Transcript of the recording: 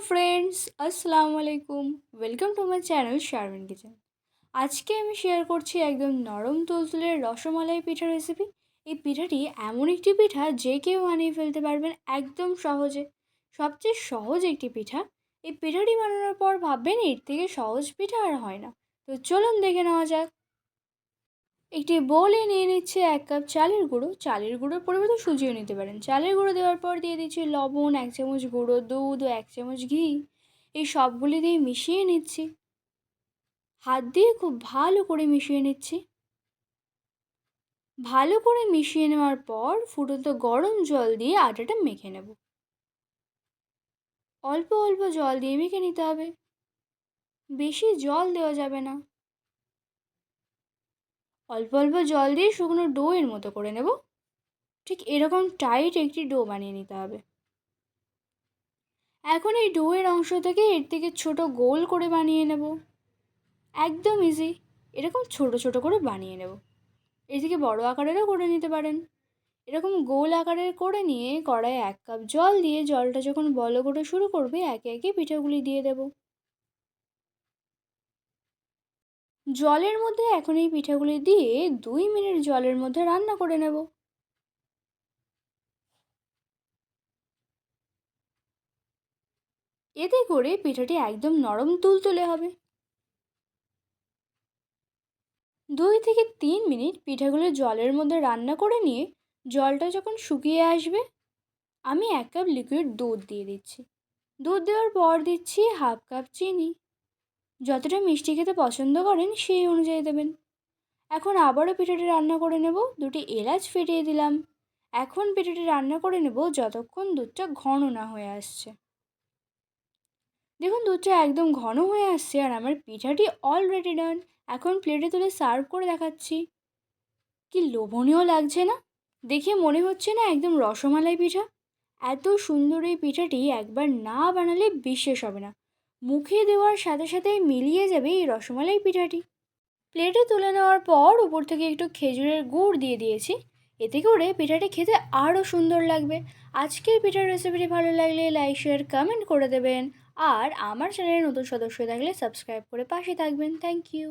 Friends, আসসালামু আলাইকুম। Welcome to my channel Sharmin kitchen. আজকে আমি শেয়ার করছি একদম নরম তুলতুলে রসমালাই পিঠা রেসিপি। এই পিঠাটি এমন একটি পিঠা যে কেউ বানিয়ে ফেলতে পারবেন একদম সহজে। সবচেয়ে সহজ একটি পিঠা। এই পিঠাটি বানানোর পর ভাববেন এর থেকে সহজ পিঠা আর হয় না। তো চলুন দেখে নেওয়া যাক। একটি বোলে নিয়ে নিচ্ছে 1 কাপ চালের গুঁড়ো। চালের গুঁড়োর পরিবর্তে সুজিও নিতে পারেন। চালের গুঁড়ো দেওয়ার পর দিয়ে দিচ্ছি লবণ, 1 চামচ গুঁড়ো দুধ ও 1 চামচ ঘি। এই সবগুলি দিয়ে মিশিয়ে নিচ্ছি। হাত দিয়ে খুব ভালো করে মিশিয়ে নিচ্ছি। ভালো করে মিশিয়ে নেওয়ার পর ফুটন্ত গরম জল দিয়ে আটাটা মেখে নেব। অল্প অল্প জল দিয়ে মেখে নিতে হবে, বেশি জল দেওয়া যাবে না। অল্প অল্প জল দিয়ে শুকনো ডোয়ের মতো করে নেব। ঠিক এরকম টাইট একটি ডো বানিয়ে নিতে হবে। এখন এই ডোয়ের অংশ থেকে এর থেকে ছোট গোল করে বানিয়ে নেব। একদম ইজি। এরকম ছোট ছোট করে বানিয়ে নেব। এর থেকে বড় আকারেরও করে নিতে পারেন। এরকম গোল আকারের করে নিয়ে কড়াইয়ে 1 কাপ জল দিয়ে জলটা যখন বলক ওঠা শুরু করবে একে একে পিঠাগুলি দিয়ে দেব। জলের মধ্যে এখন এই পিঠাগুলি দিয়ে 2 মিনিট জলের মধ্যে রান্না করে নেব। এতে করে পিঠাটি একদম নরম তুলতুলে হবে। 2 থেকে 3 মিনিট পিঠাগুলো জলের মধ্যে রান্না করে নিয়ে জলটা যখন শুকিয়ে আসবে আমি 1 কাপ লিকুইড দুধ দিয়ে দিচ্ছি। দুধ দেওয়ার পর দিচ্ছি 1/2 কাপ চিনি। যতটা মিষ্টি খেতে পছন্দ করেন সেই অনুযায়ী দেবেন। এখন আবারও পিঠাটি রান্না করে নেব। 2টি এলাচ ফেটিয়ে দিলাম। এখন পিঠাটি রান্না করে নেব যতক্ষণ দুধটা ঘন না হয়ে আসছে। দেখুন দুধটা একদম ঘন হয়ে আসছে আর আমার পিঠাটি অলরেডি ডান। এখন প্লেটে তুলে সার্ভ করে দেখাচ্ছি। কি লোভনীয় লাগছে না? দেখে মনে হচ্ছে না একদম রসমালাই পিঠা? এত সুন্দর এই পিঠাটি একবার না বানালে বিশ্বাস হবে না। মুখে দেওয়ার সাথে সাথেই মিলিয়ে যাবে এই রসমালাই পিঠাটি। প্লেটে তুলে নেওয়ার পর উপর থেকে একটু খেজুরের গুড় দিয়ে দিয়েছি। এতে করে পিঠাটি খেতে আরও সুন্দর লাগবে। আজকের পিঠার রেসিপিটি ভালো লাগলে লাইক শেয়ার কমেন্ট করে দেবেন। আর আমার চ্যানেলে নতুন সদস্য থাকলে সাবস্ক্রাইব করে পাশে থাকবেন। Thank you.